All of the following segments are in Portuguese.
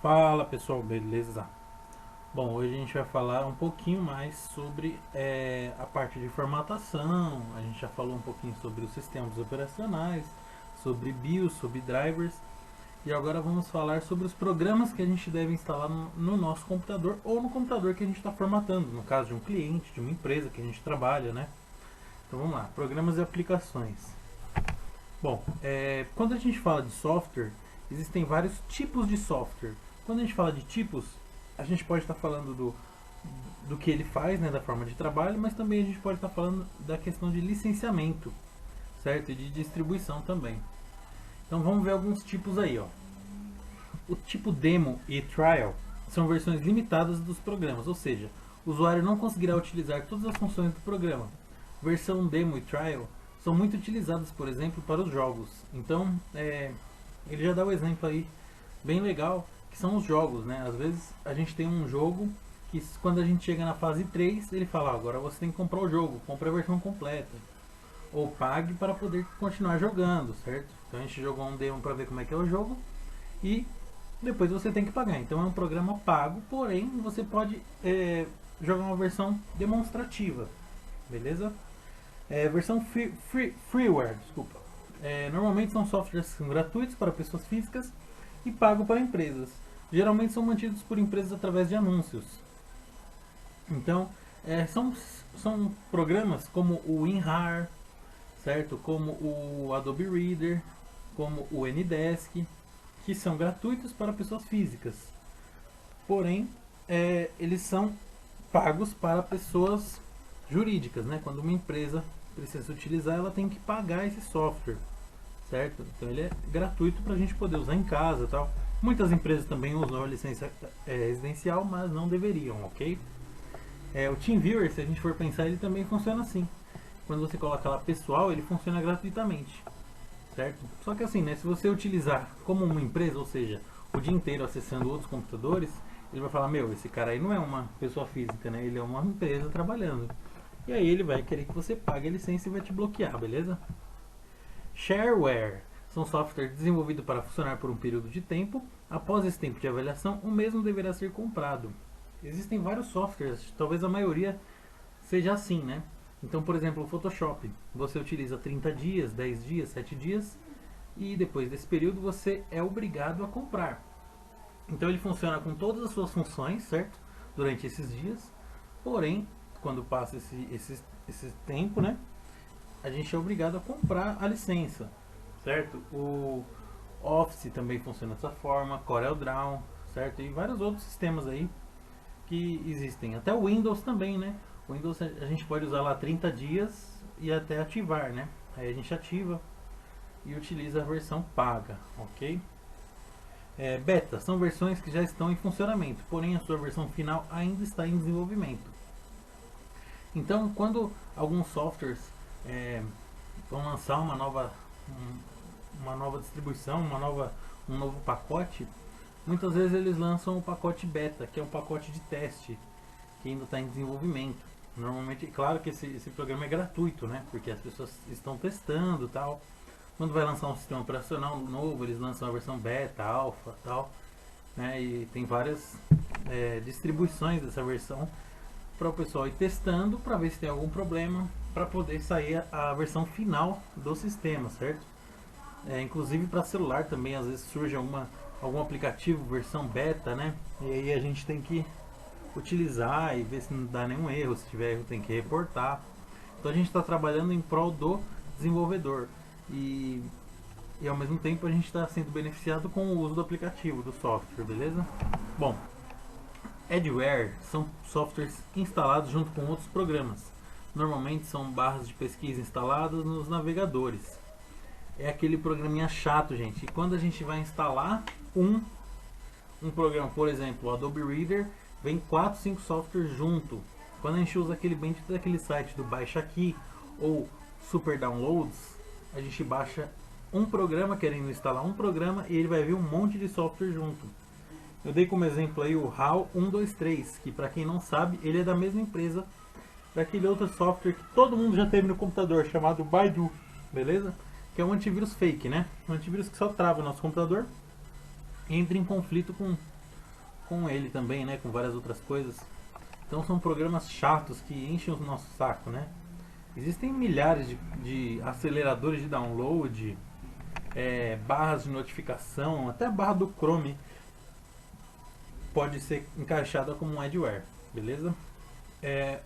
Fala pessoal, beleza? Bom, hoje a gente vai falar um pouquinho mais sobre a parte de formatação. A gente já falou um pouquinho sobre os sistemas operacionais, sobre BIOS, sobre drivers. E agora vamos falar sobre os programas que a gente deve instalar no nosso computador ou no computador que a gente está formatando, no caso de um cliente, de uma empresa que a gente trabalha, né? Então vamos lá, programas e aplicações. Bom, quando a gente fala de software, existem vários tipos de software. Quando a gente fala de tipos, a gente pode estar falando do que ele faz, né, da forma de trabalho, mas também a gente pode estar falando da questão de licenciamento, certo? E de distribuição também. Então vamos ver alguns tipos aí, ó. O tipo demo e trial são versões limitadas dos programas, ou seja, o usuário não conseguirá utilizar todas as funções do programa. Versão demo e trial são muito utilizadas, por exemplo, para os jogos. Então, ele já dá o exemplo aí bem legal, que são os jogos, né? Às vezes a gente tem um jogo que quando a gente chega na fase 3, ele fala, agora você tem que comprar o jogo, compre a versão completa. Ou pague para poder continuar jogando, certo? Então a gente jogou um demo para ver como é que é o jogo e depois você tem que pagar. Então é um programa pago, porém você pode jogar uma versão demonstrativa, beleza? Versão freeware, desculpa. Normalmente são softwares gratuitos para pessoas físicas e pagos para empresas. Geralmente são mantidos por empresas através de anúncios. Então, são programas como o WinRAR, certo? Como o Adobe Reader, como o Ndesk, que são gratuitos para pessoas físicas. Porém, eles são pagos para pessoas jurídicas, né? Quando uma empresa precisa utilizar, ela tem que pagar esse software, certo? Então ele é gratuito para a gente poder usar em casa e tal. Muitas empresas também usam a licença residencial, mas não deveriam, ok? O TeamViewer, se a gente for pensar, ele também funciona assim. Quando você coloca lá pessoal, ele funciona gratuitamente, certo? Só que assim, né, se você utilizar como uma empresa, ou seja, o dia inteiro acessando outros computadores, ele vai falar, meu, esse cara aí não é uma pessoa física, né? Ele é uma empresa trabalhando. E aí ele vai querer que você pague a licença e vai te bloquear, beleza? Shareware são softwares desenvolvidos para funcionar por um período de tempo. Após esse tempo de avaliação, o mesmo deverá ser comprado. Existem vários softwares, talvez a maioria seja assim, né? Então, por exemplo, o Photoshop. Você utiliza 30 dias, 10 dias, 7 dias e depois desse período você é obrigado a comprar. Então ele funciona com todas as suas funções, certo? Durante esses dias. Porém, quando passa esse tempo, né? A gente é obrigado a comprar a licença, certo? O Office também funciona dessa forma, CorelDRAW, certo? E vários outros sistemas aí que existem. Até o Windows também, né? O Windows a gente pode usar lá 30 dias e até ativar, né? Aí a gente ativa e utiliza a versão paga, ok? Beta são versões que já estão em funcionamento, porém a sua versão final ainda está em desenvolvimento. Então, quando alguns softwares vão lançar uma nova distribuição, um novo pacote, muitas vezes eles lançam o pacote beta, que é um pacote de teste, que ainda está em desenvolvimento. Normalmente, claro que esse programa é gratuito, né? Porque as pessoas estão testando e tal. Quando vai lançar um sistema operacional novo, eles lançam a versão beta, alfa tal. Né? E tem várias distribuições dessa versão para o pessoal ir testando para ver se tem algum problema para poder sair a versão final do sistema, certo? Inclusive para celular também às vezes surge algum aplicativo versão beta, né? E aí a gente tem que utilizar e ver se não dá nenhum erro, se tiver erro tem que reportar. Então a gente está trabalhando em prol do desenvolvedor e ao mesmo tempo a gente está sendo beneficiado com o uso do aplicativo, do software, beleza? Bom, Adware são softwares instalados junto com outros programas. Normalmente são barras de pesquisa instaladas nos navegadores. É aquele programinha chato, gente. E quando a gente vai instalar um programa, por exemplo, o Adobe Reader, vem 4, 5 softwares junto. Quando a gente usa aquele bem daquele site do Baixa Aqui ou Super Downloads, a gente baixa um programa, querendo instalar um programa, e ele vai vir um monte de software junto. Eu dei como exemplo aí o HAL 123, que para quem não sabe, ele é da mesma empresa daquele outro software que todo mundo já teve no computador, chamado Baidu, beleza? Que é um antivírus fake, né? Um antivírus que só trava o nosso computador e entra em conflito com ele também, né? Com várias outras coisas. Então são programas chatos que enchem o nosso saco, né? Existem milhares de aceleradores de download, barras de notificação, até a barra do Chrome pode ser encaixada como um adware, beleza?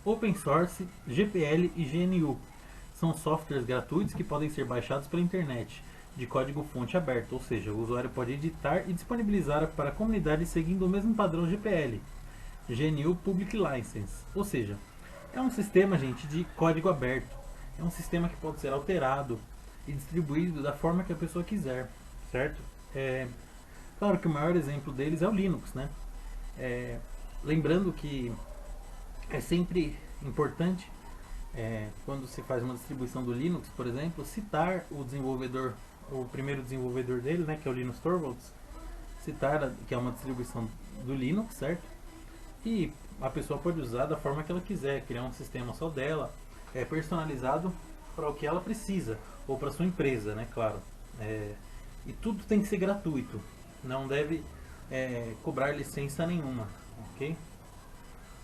Open Source, GPL e GNU são softwares gratuitos que podem ser baixados pela internet, de código-fonte aberto, ou seja, o usuário pode editar e disponibilizar para a comunidade seguindo o mesmo padrão GPL, GNU Public License, ou seja, é um sistema, gente, de código aberto, é um sistema que pode ser alterado e distribuído da forma que a pessoa quiser, certo? Claro que o maior exemplo deles é o Linux, né? Lembrando que é sempre importante, quando se faz uma distribuição do Linux, por exemplo, citar o desenvolvedor, o primeiro desenvolvedor dele, né, que é o Linus Torvalds, citar que é uma distribuição do Linux, certo? E a pessoa pode usar da forma que ela quiser, criar um sistema só dela, personalizado para o que ela precisa, ou para sua empresa, né, claro. E tudo tem que ser gratuito, não deve cobrar licença nenhuma, ok?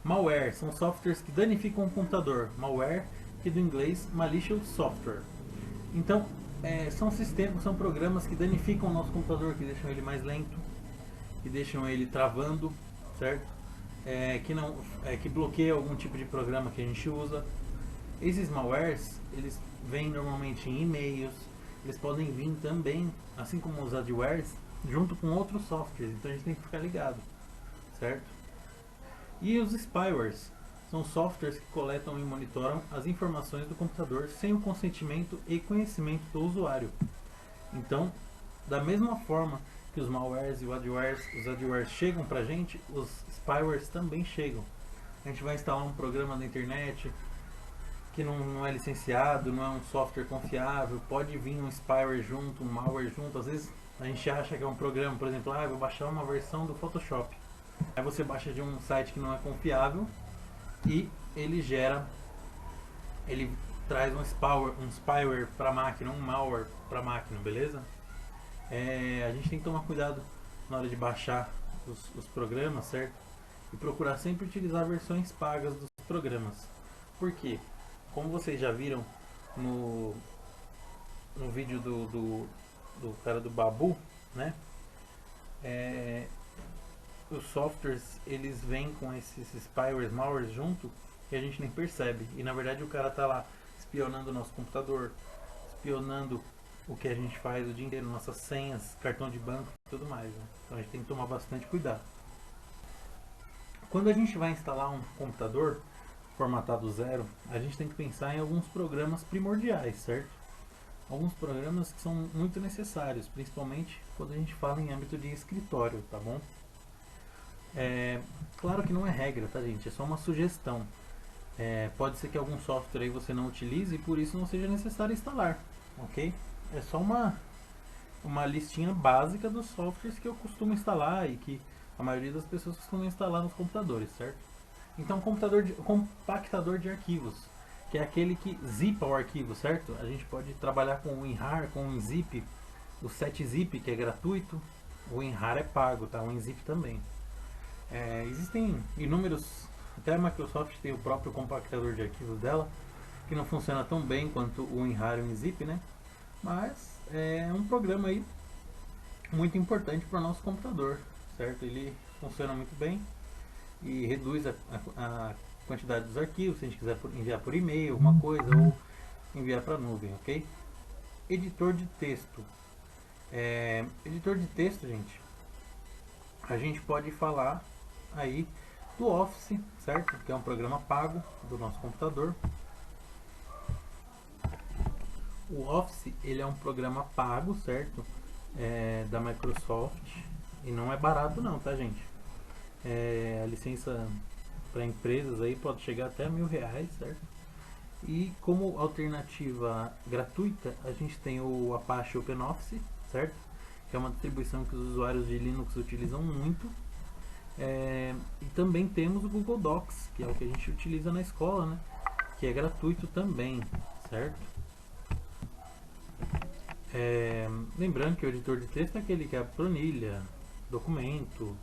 Malware são softwares que danificam o computador. Malware, que do inglês malicious software. Então, são programas que danificam o nosso computador, que deixam ele mais lento, que deixam ele travando, certo? Que bloqueia algum tipo de programa que a gente usa. Esses malwares, eles vêm normalmente em e-mails, eles podem vir também, assim como os adwares, junto com outros softwares, então a gente tem que ficar ligado, certo? E os spywares são softwares que coletam e monitoram as informações do computador sem o consentimento e conhecimento do usuário. Então, da mesma forma que os malwares e os adwares chegam pra gente, os spywares também chegam. A gente vai instalar um programa na internet que não é licenciado, não é um software confiável, pode vir um spyware junto, um malware junto. Às vezes a gente acha que é um programa, por exemplo, eu vou baixar uma versão do Photoshop. Aí você baixa de um site que não é confiável e ele traz um spyware para a máquina, um malware para a máquina, beleza? A gente tem que tomar cuidado na hora de baixar os programas, certo? E procurar sempre utilizar versões pagas dos programas. Por quê? Como vocês já viram no vídeo do cara do Babu, né? Os softwares, eles vêm com esses spywares, malwares junto, e a gente nem percebe. E na verdade o cara tá lá espionando o nosso computador, espionando o que a gente faz o dia inteiro, nossas senhas, cartão de banco e tudo mais, né? Então a gente tem que tomar bastante cuidado. Quando a gente vai instalar um computador formatado zero, a gente tem que pensar em alguns programas primordiais, certo? Alguns programas que são muito necessários, principalmente quando a gente fala em âmbito de escritório, tá bom? Claro que não é regra, tá, gente? É só uma sugestão. Pode ser que algum software aí você não utilize e por isso não seja necessário instalar, ok? É só uma listinha básica dos softwares que eu costumo instalar e que a maioria das pessoas costuma instalar nos computadores, certo? Então, compactador de arquivos, que é aquele que zipa o arquivo, certo? A gente pode trabalhar com o WinRAR, com o WinZip, o 7-zip, que é gratuito, o WinRAR é pago, tá? O WinZip também. Existem inúmeros, até a Microsoft tem o próprio compactador de arquivos dela, que não funciona tão bem quanto o WinRAR e o WinZip, né? Mas é um programa aí muito importante para o nosso computador, certo? Ele funciona muito bem e reduz a quantidade dos arquivos, se a gente quiser enviar por e-mail, alguma coisa, ou enviar para a nuvem, ok? Editor de texto. Editor de texto, gente, a gente pode falar aí do Office, certo? Que é um programa pago do nosso computador. O Office, ele é um programa pago, certo? Da Microsoft, e não é barato não, tá, gente? A licença para empresas aí pode chegar até R$1.000, certo? E como alternativa gratuita, a gente tem o Apache OpenOffice, certo? Que é uma distribuição que os usuários de Linux utilizam muito. E também temos o Google Docs, que é o que a gente utiliza na escola, né? Que é gratuito também, certo? Lembrando que o editor de texto é aquele que é planilha, documento,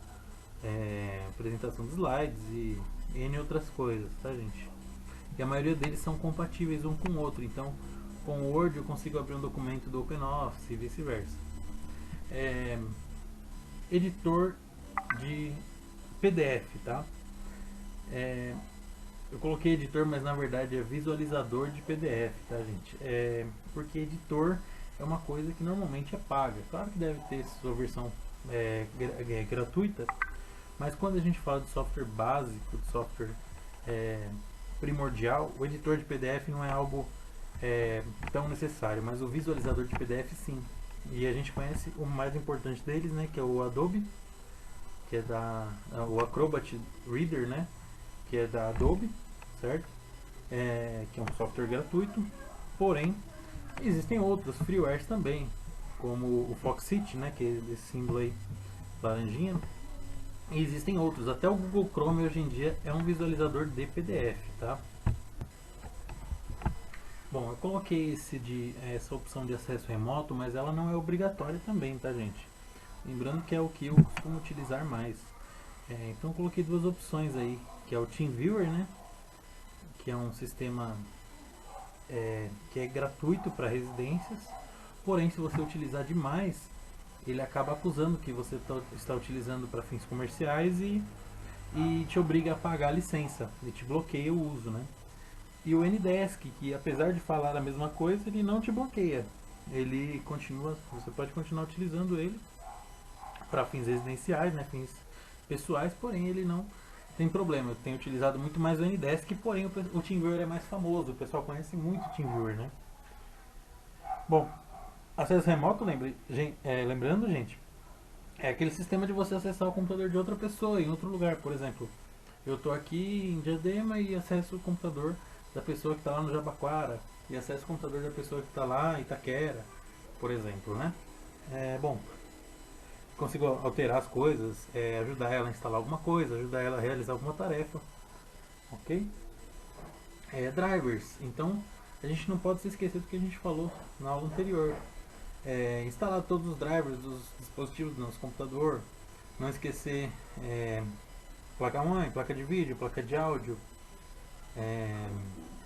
apresentação de slides e N outras coisas, tá, gente? E a maioria deles são compatíveis um com o outro, então com o Word eu consigo abrir um documento do OpenOffice e vice-versa. Editor de PDF, tá? Eu coloquei editor, mas na verdade é visualizador de PDF, tá, gente? Porque editor é uma coisa que normalmente é paga. Claro que deve ter sua versão gratuita, mas quando a gente fala de software básico, de software primordial, o editor de PDF não é algo tão necessário, mas o visualizador de PDF sim. E a gente conhece o mais importante deles, né, que é o Adobe, que é o Acrobat Reader, né, que é da Adobe, certo? Que é um software gratuito, porém existem outros freewares também, como o Foxit, né, que é esse símbolo aí laranjinha. E existem outros, até o Google Chrome hoje em dia é um visualizador de PDF, tá? Bom, eu coloquei essa opção de acesso remoto, mas ela não é obrigatória também, tá, gente? Lembrando que é o que eu costumo utilizar mais. Então eu coloquei duas opções aí, que é o TeamViewer, né? Que é um sistema que é gratuito para residências, porém se você utilizar demais, ele acaba acusando que você está utilizando para fins comerciais e te obriga a pagar a licença, e te bloqueia o uso, né? E o Ndesk, que apesar de falar a mesma coisa, ele não te bloqueia. Ele continua, você pode continuar utilizando ele para fins residenciais, né, fins pessoais, porém ele não tem problema. Eu tenho utilizado muito mais o Ndesk, porém o TeamViewer é mais famoso, o pessoal conhece muito o TeamViewer, né? Bom, acesso remoto, lembrando, gente, é aquele sistema de você acessar o computador de outra pessoa em outro lugar. Por exemplo, eu estou aqui em Diadema e acesso o computador da pessoa que está lá no Jabaquara e acesso o computador da pessoa que está lá em Itaquera, por exemplo, né? Bom, consigo alterar as coisas, ajudar ela a instalar alguma coisa, ajudar ela a realizar alguma tarefa, ok? Drivers, então a gente não pode se esquecer do que a gente falou na aula anterior. Instalar todos os drivers dos dispositivos do nosso computador, não esquecer placa-mãe, placa de vídeo, placa de áudio,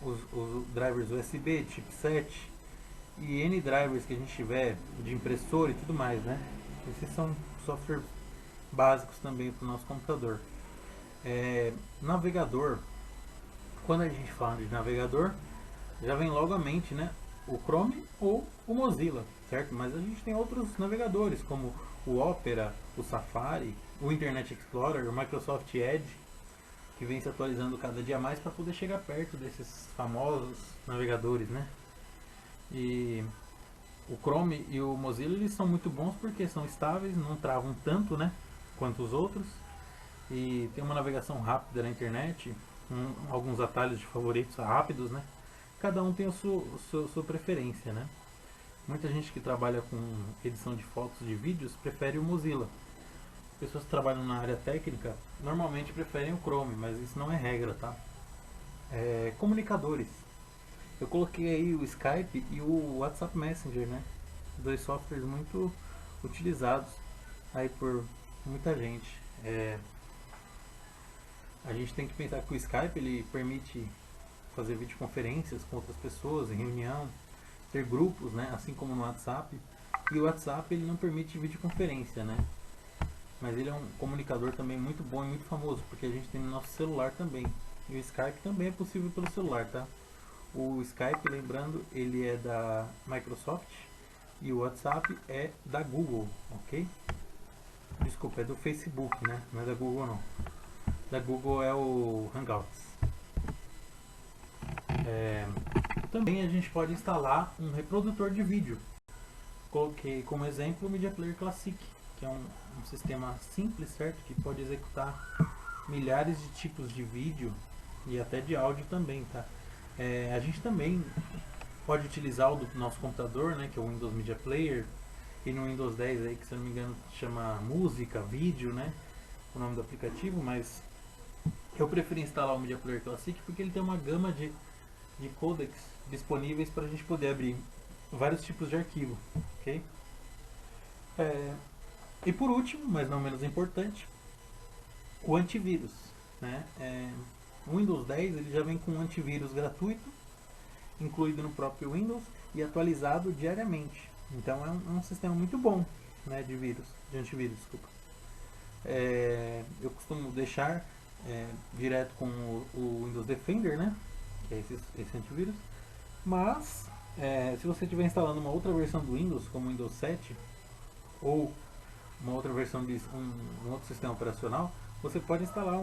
os drivers USB, chipset e N drivers que a gente tiver de impressora e tudo mais, né? Esses são softwares básicos também para o nosso computador. Navegador, quando a gente fala de navegador, já vem logo à mente, né, o Chrome ou o Mozilla, certo? Mas a gente tem outros navegadores como o Opera, o Safari, o Internet Explorer, o Microsoft Edge, que vem se atualizando cada dia mais para poder chegar perto desses famosos navegadores, né? E o Chrome e o Mozilla, eles são muito bons porque são estáveis, não travam tanto, né, quanto os outros, e tem uma navegação rápida na internet, alguns atalhos de favoritos rápidos, né? Cada um tem a sua preferência, né? Muita gente que trabalha com edição de fotos e de vídeos prefere o Mozilla. Pessoas que trabalham na área técnica normalmente preferem o Chrome, mas isso não é regra, tá? Comunicadores. Eu coloquei aí o Skype e o WhatsApp Messenger, né? Dois softwares muito utilizados aí por muita gente. A gente tem que pensar que o Skype ele permite fazer videoconferências com outras pessoas em reunião, ter grupos, né? Assim como no WhatsApp. E o WhatsApp ele não permite videoconferência, né? Mas ele é um comunicador também muito bom e muito famoso, porque a gente tem no nosso celular também. E o Skype também é possível pelo celular, tá? O Skype, lembrando, ele é da Microsoft e o WhatsApp é da Google, ok? Desculpa, é do Facebook, né? Não é da Google não. Da Google é o Hangouts. Também a gente pode instalar um reprodutor de vídeo. Coloquei como exemplo o Media Player Classic, que é um sistema simples, certo? Que pode executar milhares de tipos de vídeo e até de áudio também, tá? A gente também pode utilizar o do nosso computador, né, que é o Windows Media Player, e no Windows 10 aí, que se eu não me engano chama música, vídeo, né, o nome do aplicativo, mas eu prefiro instalar o Media Player Classic porque ele tem uma gama de codecs disponíveis para a gente poder abrir vários tipos de arquivo, ok? E por último, mas não menos importante, o antivírus, né? O Windows 10 ele já vem com um antivírus gratuito, incluído no próprio Windows e atualizado diariamente. Então é um sistema muito bom, né, de antivírus, desculpa. Eu costumo deixar direto com o Windows Defender, né, que é esse antivírus. Mas se você estiver instalando uma outra versão do Windows, como o Windows 7 ou uma outra versão de um outro sistema operacional, você pode instalar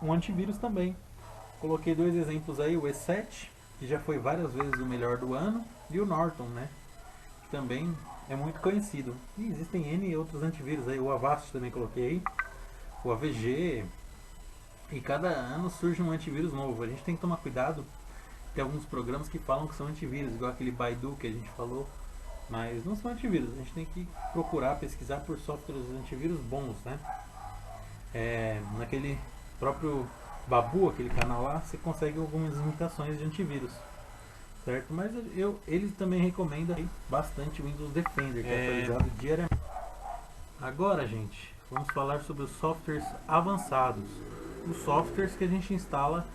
um antivírus também. Coloquei dois exemplos aí, o E7, que já foi várias vezes o melhor do ano, e o Norton, né, que também é muito conhecido. E existem N outros antivírus aí, o Avast também coloquei aí, o AVG, e cada ano surge um antivírus novo. A gente tem que tomar cuidado, tem alguns programas que falam que são antivírus, igual aquele Baidu que a gente falou, mas não são antivírus. A gente tem que procurar pesquisar por softwares antivírus bons, né? Naquele próprio Babu, aquele canal lá, você consegue algumas imitações de antivírus, certo? Mas ele também recomenda bastante o Windows Defender, que é atualizado diariamente. Agora, gente, vamos falar sobre os softwares avançados, os softwares que a gente instala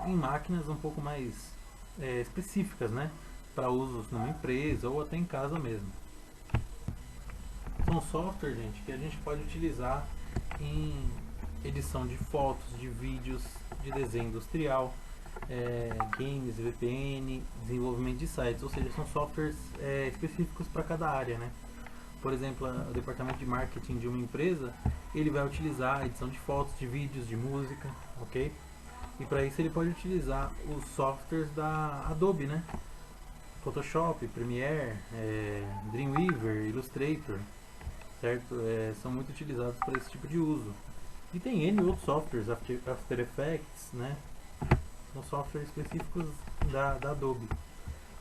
em máquinas um pouco mais específicas, né? Para usos numa empresa ou até em casa mesmo. São softwares, gente, que a gente pode utilizar em edição de fotos, de vídeos, de desenho industrial, games, VPN, desenvolvimento de sites, ou seja, são softwares específicos para cada área, né? Por exemplo, o departamento de marketing de uma empresa, ele vai utilizar a edição de fotos, de vídeos, de música, ok? E para isso ele pode utilizar os softwares da Adobe, né? Photoshop, Premiere, Dreamweaver, Illustrator, certo? São muito utilizados para esse tipo de uso. E tem N outros softwares, After Effects, né? São softwares específicos da Adobe.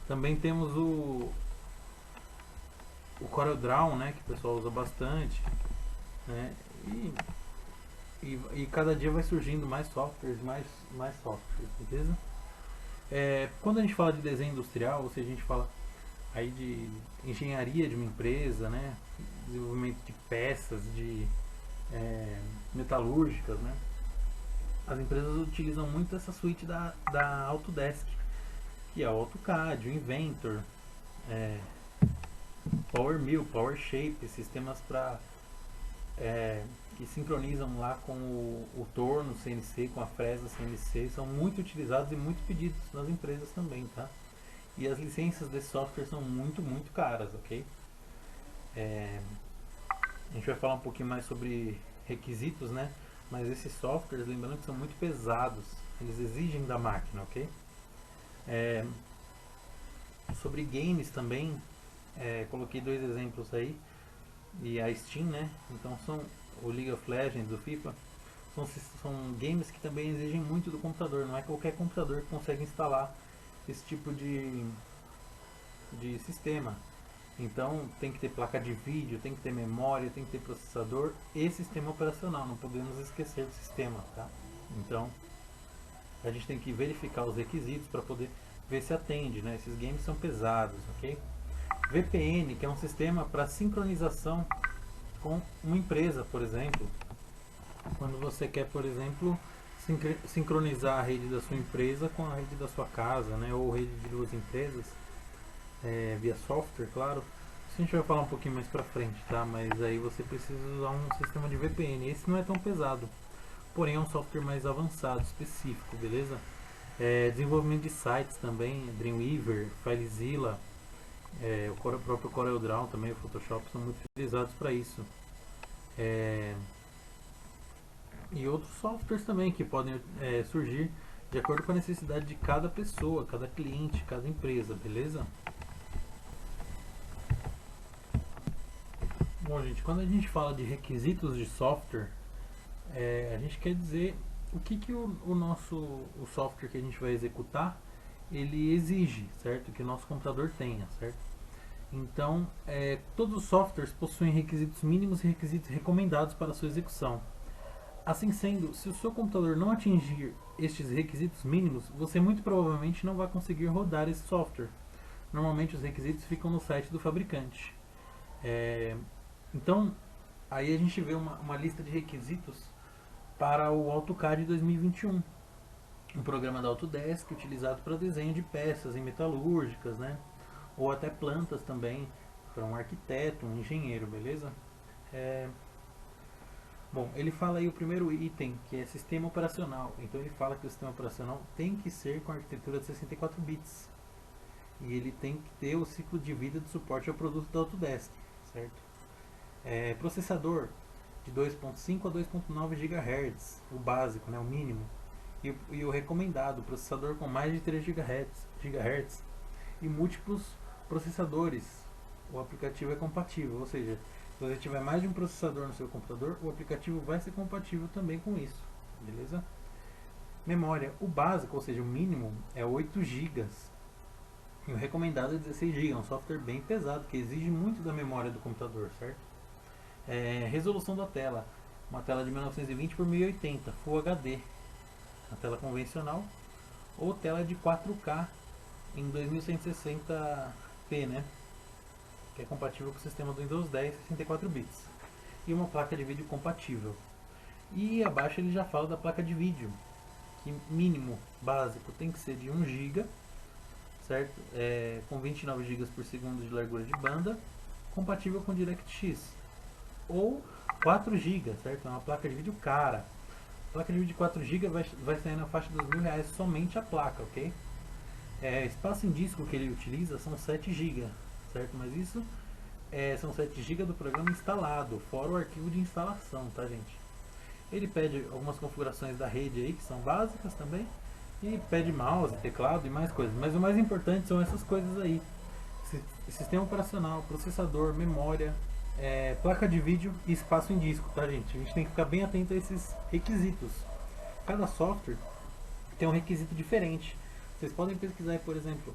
Também temos o CorelDRAW, né? Que o pessoal usa bastante, né? E cada dia vai surgindo mais softwares, mais softwares, beleza? Quando a gente fala de desenho industrial, ou seja, a gente fala aí de engenharia de uma empresa, né? Desenvolvimento de peças, de metalúrgicas, né? As empresas utilizam muito essa suíte da Autodesk, que é o AutoCAD, o Inventor, PowerMill, PowerShape, sistemas que sincronizam lá com o torno CNC, com a fresa CNC, são muito utilizados e muito pedidos nas empresas também, tá? E as licenças desse software são muito caras, ok? A gente vai falar um pouquinho mais sobre requisitos, né? Mas esses softwares, lembrando que são muito pesados, eles exigem da máquina, ok? Sobre games também, coloquei dois exemplos aí, e a Steam, né? Então são o League of Legends, o FIFA, são games que também exigem muito do computador, não é qualquer computador que consegue instalar esse tipo de sistema. Então tem que ter placa de vídeo, tem que ter memória, tem que ter processador e sistema operacional, não podemos esquecer do sistema, tá? Então a gente tem que verificar os requisitos para poder ver se atende, né? Esses games são pesados, ok? VPN, que é um sistema para sincronização com uma empresa, por exemplo. Quando você quer, por exemplo, sincronizar a rede da sua empresa com a rede da sua casa, né? Ou rede de duas empresas, via software, claro. Isso a gente vai falar um pouquinho mais pra frente, tá? Mas aí você precisa usar um sistema de VPN. Esse não é tão pesado, porém é um software mais avançado, específico, beleza? Desenvolvimento de sites também, Dreamweaver, FileZilla, o próprio CorelDRAW também, o Photoshop, são muito utilizados para isso. E outros softwares também que podem surgir de acordo com a necessidade de cada pessoa, cada cliente, cada empresa, beleza? Bom, gente, quando a gente fala de requisitos de software, a gente quer dizer o que o software que a gente vai executar ele exige, certo? Que o nosso computador tenha, certo? Então, todos os softwares possuem requisitos mínimos e requisitos recomendados para a sua execução. Assim sendo, se o seu computador não atingir estes requisitos mínimos, você muito provavelmente não vai conseguir rodar esse software. Normalmente os requisitos ficam no site do fabricante. Então, aí a gente vê uma lista de requisitos para o AutoCAD 2021, um programa da Autodesk utilizado para desenho de peças em metalúrgicas, né? Ou até plantas também, para um arquiteto, um engenheiro, beleza? Bom, ele fala aí o primeiro item, que é sistema operacional. Então ele fala que o sistema operacional tem que ser com arquitetura de 64 bits. E ele tem que ter o ciclo de vida de suporte ao produto da Autodesk, certo? Processador de 2.5 a 2.9 GHz, o básico, né, o mínimo. E o recomendado, processador com mais de 3 GHz e múltiplos processadores. O aplicativo é compatível, ou seja, se você tiver mais de um processador no seu computador, o aplicativo vai ser compatível também com isso, beleza? Memória, o básico, ou seja, o mínimo, é 8 GB. E o recomendado é 16 GB, um software bem pesado, que exige muito da memória do computador, certo? Resolução da tela, uma tela de 1920 por 1080, Full HD, a tela convencional, ou tela de 4K em 2160p, né? Que é compatível com o sistema do Windows 10 64 bits, e uma placa de vídeo compatível. E abaixo ele já fala da placa de vídeo, que mínimo básico tem que ser de 1 GB, certo? Com 29 GB por segundo de largura de banda, compatível com DirectX, ou 4 GB, certo? É uma placa de vídeo cara. A placa de vídeo de 4 GB vai sair na faixa dos R$1.000 somente a placa, ok? Espaço em disco que ele utiliza são 7 GB, certo? Mas isso são 7 GB do programa instalado, fora o arquivo de instalação, tá, gente? Ele pede algumas configurações da rede aí, que são básicas também, e pede mouse, teclado e mais coisas. Mas o mais importante são essas coisas aí: sistema operacional, processador, memória, placa de vídeo e espaço em disco, tá, gente? A gente tem que ficar bem atento a esses requisitos. Cada software tem um requisito diferente. Vocês podem pesquisar aí, por exemplo,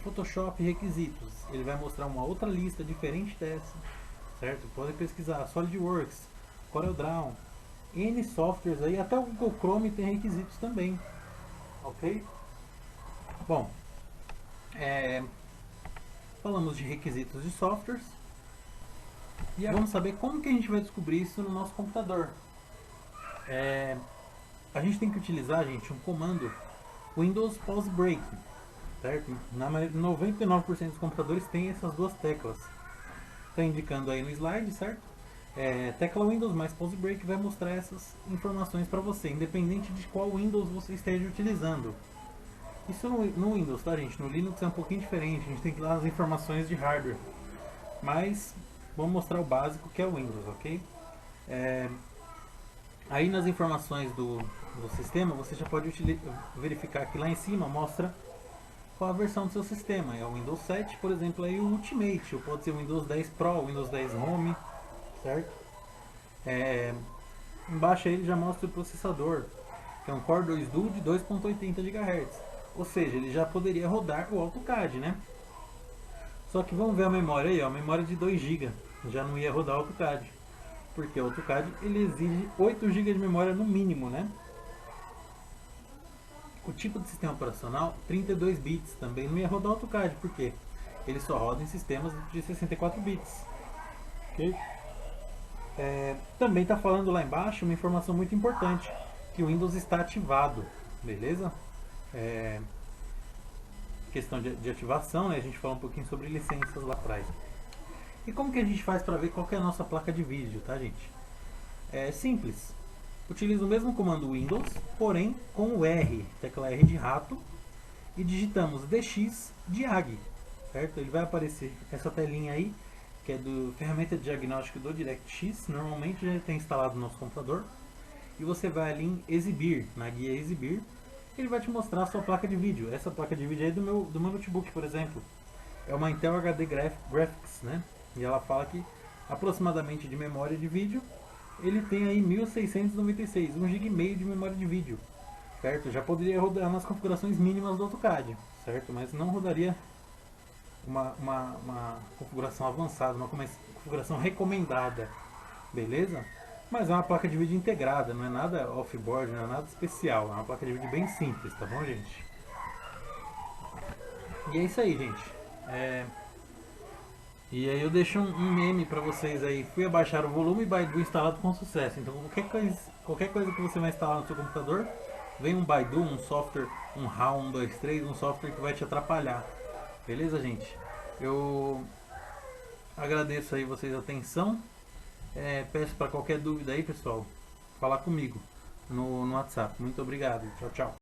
Photoshop requisitos. Ele vai mostrar uma outra lista diferente dessa, certo? Podem pesquisar SolidWorks, CorelDRAW, N softwares aí, até o Google Chrome tem requisitos também, ok? Bom, falamos de requisitos de softwares. E agora vamos saber como que a gente vai descobrir isso no nosso computador. A gente tem que utilizar, gente, um comando Windows Pause Break, certo? 99% dos computadores tem essas duas teclas. Está indicando aí no slide, certo? Tecla Windows mais Pause Break vai mostrar essas informações para você, independente de qual Windows você esteja utilizando. Isso no Windows, tá, gente? No Linux é um pouquinho diferente, a gente tem que ir lá nas informações de hardware. Mas vamos mostrar o básico, que é o Windows, ok? Aí nas informações do sistema, você já pode verificar que lá em cima mostra qual a versão do seu sistema. É o Windows 7, por exemplo, aí o Ultimate, ou pode ser o Windows 10 Pro, o Windows 10 Home, certo? Embaixo aí ele já mostra o processador, que é um Core 2 Duo de 2.80 GHz, ou seja, ele já poderia rodar o AutoCAD, né? Só que vamos ver a memória aí, ó, a memória de 2 GB, já não ia rodar o AutoCAD, porque o AutoCAD ele exige 8 GB de memória no mínimo, né? O tipo de sistema operacional, 32 bits, também não ia rodar o AutoCAD, porque ele só roda em sistemas de 64 bits. Ok? Também está falando lá embaixo uma informação muito importante, que o Windows está ativado, beleza? Questão de ativação, né? A gente falou um pouquinho sobre licenças lá atrás. E como que a gente faz para ver qual que é a nossa placa de vídeo, tá, gente? É simples. Utiliza o mesmo comando Windows, porém com o R, tecla R de rato, e digitamos DX Diag, certo? Ele vai aparecer essa telinha aí, que é do ferramenta de diagnóstico do DirectX, normalmente já tem instalado no nosso computador, e você vai ali em Exibir, na guia Exibir, ele vai te mostrar a sua placa de vídeo. Essa placa de vídeo aí é do meu notebook, por exemplo, é uma Intel HD Graphics, né? E ela fala que aproximadamente de memória de vídeo ele tem aí 1696, 1 GB e meio de memória de vídeo, certo? Já poderia rodar nas configurações mínimas do AutoCAD, certo? Mas não rodaria uma configuração avançada, uma configuração recomendada, beleza? Mas é uma placa de vídeo integrada, não é nada off-board, não é nada especial, é uma placa de vídeo bem simples, tá bom, gente? E é isso aí, gente. E aí eu deixo um meme pra vocês aí. Fui abaixar o volume Baidu instalado com sucesso. Então qualquer coisa que você vai instalar no seu computador, vem um Baidu, um software, um HAL 123, um software que vai te atrapalhar. Beleza, gente? Eu agradeço aí vocês a atenção. Peço para qualquer dúvida aí, pessoal, falar comigo no WhatsApp. Muito obrigado. Tchau, tchau.